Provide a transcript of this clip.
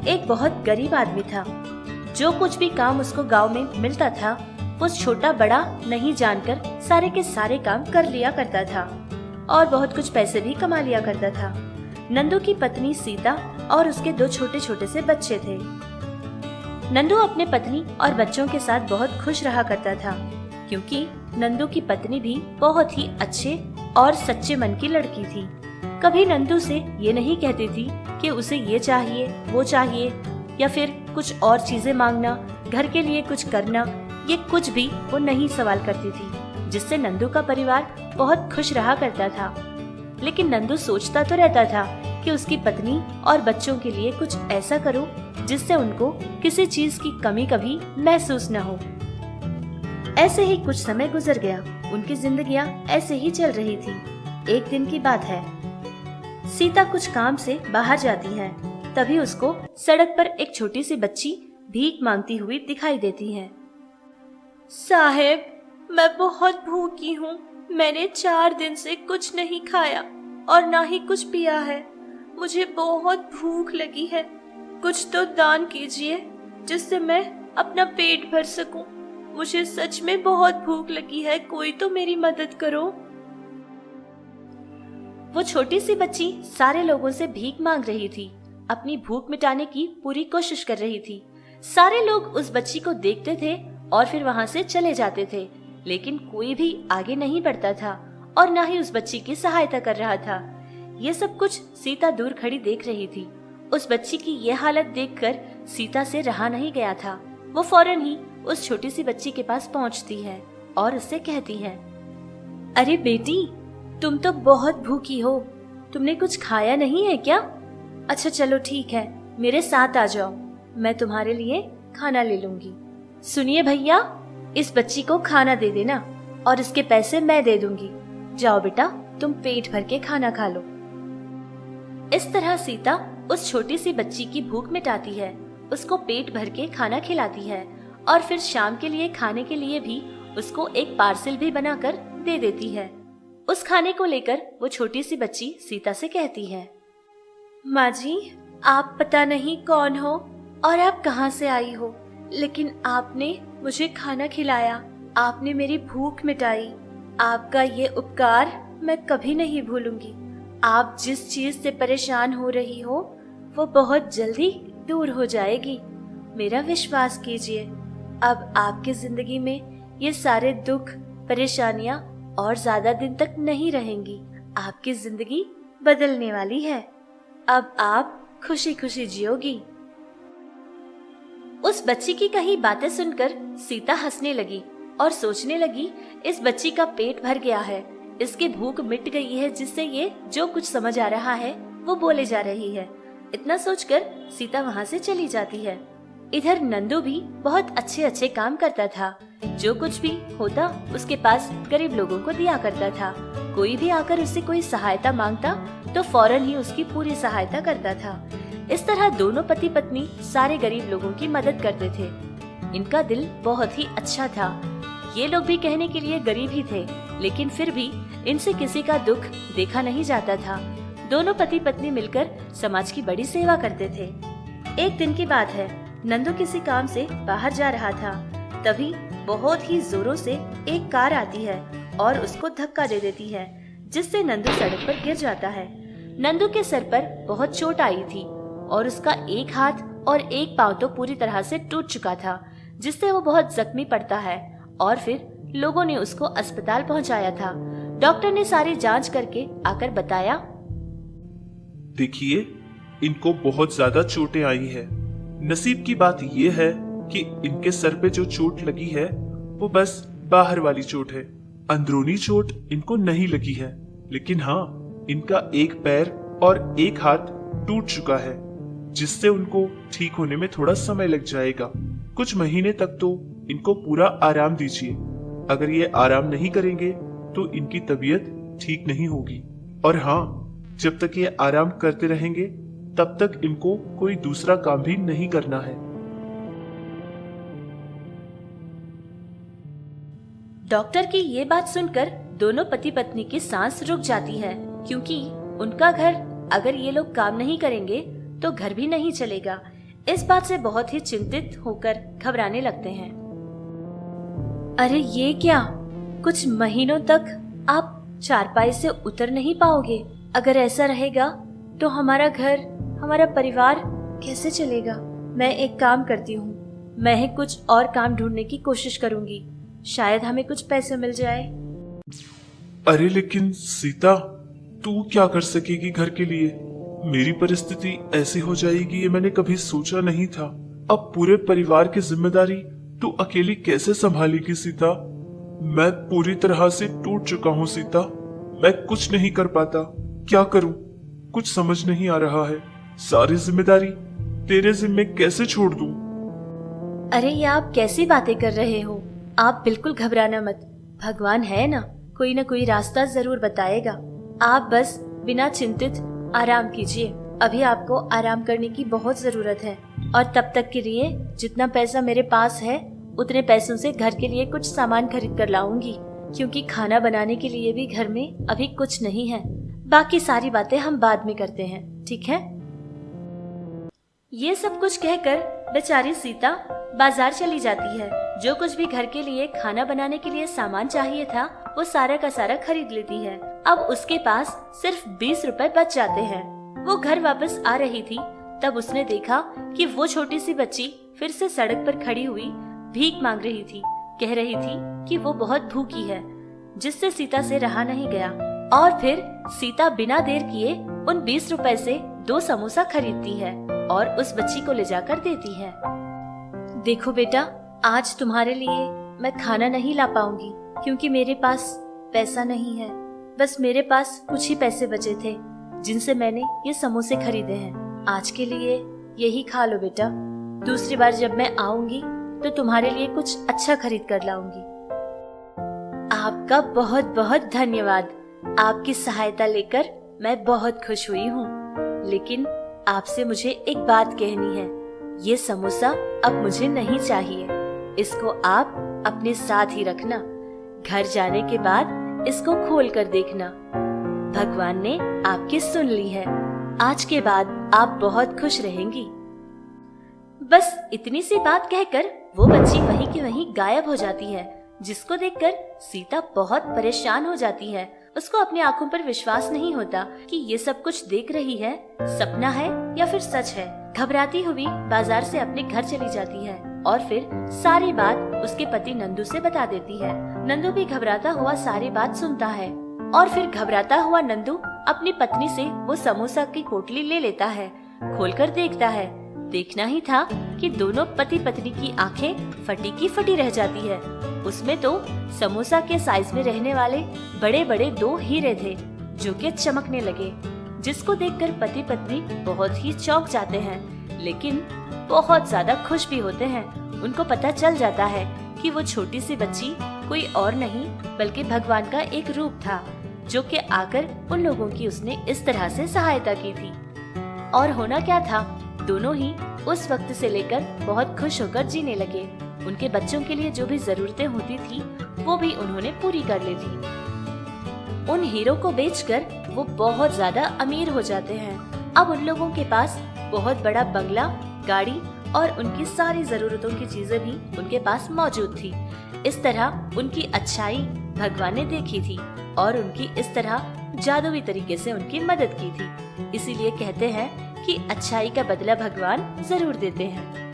एक बहुत गरीब आदमी था। जो कुछ भी काम उसको गांव में मिलता था वो छोटा बड़ा नहीं जानकर सारे के सारे काम कर लिया करता था और बहुत कुछ पैसे भी कमा लिया करता था। नंदू की पत्नी सीता और उसके 2 छोटे छोटे से बच्चे थे। नंदू अपने पत्नी और बच्चों के साथ बहुत खुश रहा करता था, क्योंकि नंदू की पत्नी भी बहुत ही अच्छे और सच्चे मन की लड़की थी। कभी नंदू से ये नहीं कहती थी कि उसे ये चाहिए वो चाहिए या फिर कुछ और चीजें मांगना, घर के लिए कुछ करना, ये कुछ भी वो नहीं सवाल करती थी, जिससे नंदू का परिवार बहुत खुश रहा करता था। लेकिन नंदू सोचता तो रहता था कि उसकी पत्नी और बच्चों के लिए कुछ ऐसा करो जिससे उनको किसी चीज की कमी कभी महसूस न हो। ऐसे ही कुछ समय गुजर गया। उनकी जिंदगियां ऐसे ही चल रही थी। एक दिन की बात है, सीता कुछ काम से बाहर जाती है। तभी उसको सड़क पर एक छोटी सी बच्ची भीख मांगती हुई दिखाई देती है। साहेब, मैं बहुत भूखी हूँ। मैंने 4 दिन से कुछ नहीं खाया और ना ही कुछ पिया है। मुझे बहुत भूख लगी है। कुछ तो दान कीजिए जिससे मैं अपना पेट भर सकूं। मुझे सच में बहुत भूख लगी है, कोई तो मेरी मदद करो। वो छोटी सी बच्ची सारे लोगों से भीख मांग रही थी, अपनी भूख मिटाने की पूरी कोशिश कर रही थी। सारे लोग उस बच्ची को देखते थे और फिर वहाँ से चले जाते थे, लेकिन कोई भी आगे नहीं बढ़ता था और न ही उस बच्ची की सहायता कर रहा था। ये सब कुछ सीता दूर खड़ी देख रही थी। उस बच्ची की ये हालत देखकर सीता से रहा नहीं गया था। वो फौरन ही उस छोटी सी बच्ची के पास पहुंचती है और उससे कहती है, अरे बेटी, तुम तो बहुत भूखी हो। तुमने कुछ खाया नहीं है क्या? अच्छा चलो ठीक है, मेरे साथ आ जाओ, मैं तुम्हारे लिए खाना ले लूंगी। सुनिए भैया, इस बच्ची को खाना दे देना और इसके पैसे मैं दे दूंगी। जाओ बेटा, तुम पेट भर के खाना खा लो। इस तरह सीता उस छोटी सी बच्ची की भूख मिटाती है, उसको पेट भर के खाना खिलाती है और फिर शाम के लिए खाने के लिए भी उसको एक पार्सल भी बनाकर दे देती है। उस खाने को लेकर वो छोटी सी बच्ची सीता से कहती है, माँ जी, आप पता नहीं कौन हो और आप कहाँ से आई हो, लेकिन आपने मुझे खाना खिलाया, आपने मेरी भूख मिटाई। आपका ये उपकार मैं कभी नहीं भूलूंगी। आप जिस चीज से परेशान हो रही हो वो बहुत जल्दी दूर हो जाएगी। मेरा विश्वास कीजिए। अब आपकी जिंदगी में ये सारे दुख परेशानियां और ज्यादा दिन तक नहीं रहेंगी। आपकी जिंदगी बदलने वाली है। अब आप खुशी खुशी जियोगी। उस बच्ची की कही बातें सुनकर सीता हंसने लगी और सोचने लगी, इस बच्ची का पेट भर गया है, इसकी भूख मिट गई है, जिससे ये जो कुछ समझ आ रहा है वो बोले जा रही है। इतना सोचकर सीता वहाँ से चली जाती है। इधर नंदू भी बहुत अच्छे अच्छे काम करता था। जो कुछ भी होता उसके पास गरीब लोगों को दिया करता था। कोई भी आकर उससे कोई सहायता मांगता तो फौरन ही उसकी पूरी सहायता करता था। इस तरह दोनों पति पत्नी सारे गरीब लोगों की मदद करते थे। इनका दिल बहुत ही अच्छा था। ये लोग भी कहने के लिए गरीब ही थे, लेकिन फिर भी इनसे किसी का दुख देखा नहीं जाता था। दोनों पति पत्नी मिलकर समाज की बड़ी सेवा करते थे। एक दिन की बात है, नंदू किसी काम से बाहर जा रहा था। तभी बहुत ही जोरों से एक कार आती है और उसको धक्का दे देती है, जिससे नंदू सड़क पर गिर जाता है। नंदू के सर पर बहुत चोट आई थी और उसका एक हाथ और एक पांव तो पूरी तरह से टूट चुका था, जिससे वो बहुत जख्मी पड़ता है और फिर लोगों ने उसको अस्पताल पहुंचाया था। डॉक्टर ने सारी जांच करके आकर बताया, देखिए, इनको बहुत ज्यादा चोटें आई है। नसीब की बात ये है कि इनके सर पे जो चोट लगी है वो बस बाहर वाली चोट है, अंदरूनी चोट इनको नहीं लगी है। लेकिन हाँ, इनका एक पैर और एक हाथ टूट चुका है, जिससे उनको ठीक होने में थोड़ा समय लग जाएगा। कुछ महीने तक तो इनको पूरा आराम दीजिए। अगर ये आराम नहीं करेंगे तो इनकी तबीयत ठीक नहीं होगी। और हाँ, जब तक ये आराम करते रहेंगे तब तक इनको कोई दूसरा काम भी नहीं करना है। डॉक्टर की ये बात सुनकर दोनों पति पत्नी की सांस रुक जाती है, क्योंकि उनका घर अगर ये लोग काम नहीं करेंगे तो घर भी नहीं चलेगा। इस बात से बहुत ही चिंतित होकर घबराने लगते हैं। अरे ये क्या, कुछ महीनों तक आप चारपाई से उतर नहीं पाओगे। अगर ऐसा रहेगा तो हमारा घर, हमारा परिवार कैसे चलेगा। मैं एक काम करती हूँ, मैं ही कुछ और काम ढूंढने की कोशिश करूंगी, शायद हमें कुछ पैसे मिल जाए। अरे लेकिन सीता, तू क्या कर सकेगी घर के लिए? मेरी परिस्थिति ऐसी हो जाएगी ये मैंने कभी सोचा नहीं था। अब पूरे परिवार की जिम्मेदारी तू अकेली कैसे संभालेगी सीता? मैं पूरी तरह से टूट चुका हूँ सीता। मैं कुछ नहीं कर पाता, क्या करूं? कुछ समझ नहीं आ रहा है। सारी जिम्मेदारी तेरे जिम्मे कैसे छोड़ दूं? अरे ये आप कैसी बातें कर रहे हो? आप बिल्कुल घबराना मत, भगवान है ना, कोई ना कोई रास्ता जरूर बताएगा। आप बस बिना चिंतित आराम कीजिए। अभी आपको आराम करने की बहुत जरूरत है, और तब तक के लिए जितना पैसा मेरे पास है उतने पैसों से घर के लिए कुछ सामान खरीद कर लाऊंगी, क्योंकि खाना बनाने के लिए भी घर में अभी कुछ नहीं है। बाकी सारी बातें हम बाद में करते हैं, ठीक है? ये सब कुछ कहकर बेचारी सीता बाजार चली जाती है। जो कुछ भी घर के लिए खाना बनाने के लिए सामान चाहिए था वो सारा का सारा खरीद लेती है। अब उसके पास सिर्फ 20 रुपए बच जाते हैं। वो घर वापस आ रही थी, तब उसने देखा कि वो छोटी सी बच्ची फिर से सड़क पर खड़ी हुई भीख मांग रही थी। कह रही थी कि वो बहुत भूखी है, जिससे सीता से रहा नहीं गया, और फिर सीता बिना देर किए उन 20 रुपए से 2 समोसा खरीदती है और उस बच्ची को ले जाकर देती है। देखो बेटा, आज तुम्हारे लिए मैं खाना नहीं ला पाऊंगी, क्योंकि मेरे पास पैसा नहीं है। बस मेरे पास कुछ ही पैसे बचे थे जिनसे मैंने ये समोसे खरीदे हैं। आज के लिए यही खा लो बेटा। दूसरी बार जब मैं आऊंगी तो तुम्हारे लिए कुछ अच्छा खरीद कर लाऊंगी। आपका बहुत बहुत धन्यवाद। आपकी सहायता लेकर मैं बहुत खुश हुई हूँ, लेकिन आपसे मुझे एक बात कहनी है। ये समोसा अब मुझे नहीं चाहिए। इसको आप अपने साथ ही रखना। घर जाने के बाद इसको खोल कर देखना। भगवान ने आपकी सुन ली है। आज के बाद आप बहुत खुश रहेंगी। बस इतनी सी बात कहकर वो बच्ची वहीं की वहीं गायब हो जाती है, जिसको देखकर सीता बहुत परेशान हो जाती है। उसको अपनी आंखों पर विश्वास नहीं होता कि ये सब कुछ देख रही है सपना है या फिर सच है। घबराती हुई बाजार से अपने घर चली जाती है और फिर सारी बात उसके पति नंदू से बता देती है। नंदू भी घबराता हुआ सारी बात सुनता है, और फिर घबराता हुआ नंदू अपनी पत्नी से वो समोसा की पोटली ले लेता है। खोलकर देखता है, देखना ही था कि दोनों पति पत्नी की आंखें फटी की फटी रह जाती है। उसमें तो समोसा के साइज में रहने वाले बड़े बड़े 2 हीरे थे, जो कि चमकने लगे, जिसको देखकर पति पत्नी बहुत ही चौंक जाते हैं, लेकिन बहुत ज्यादा खुश भी होते हैं। उनको पता चल जाता है कि वो छोटी सी बच्ची कोई और नहीं बल्कि भगवान का एक रूप था, जो कि आकर उन लोगों की उसने इस तरह से सहायता की थी। और होना क्या था, दोनों ही उस वक्त से लेकर बहुत खुश होकर जीने लगे। उनके बच्चों के लिए जो भी जरूरतें होती थी वो भी उन्होंने पूरी कर ली थी। उन हीरो को बेचकर वो बहुत ज्यादा अमीर हो जाते हैं। अब उन लोगों के पास बहुत बड़ा बंगला, गाड़ी और उनकी सारी जरूरतों की चीजें भी उनके पास मौजूद थी। इस तरह उनकी अच्छाई भगवान ने देखी थी और उनकी इस तरह जादुई तरीके से उनकी मदद की थी। इसीलिए कहते हैं कि अच्छाई का बदला भगवान जरूर देते हैं।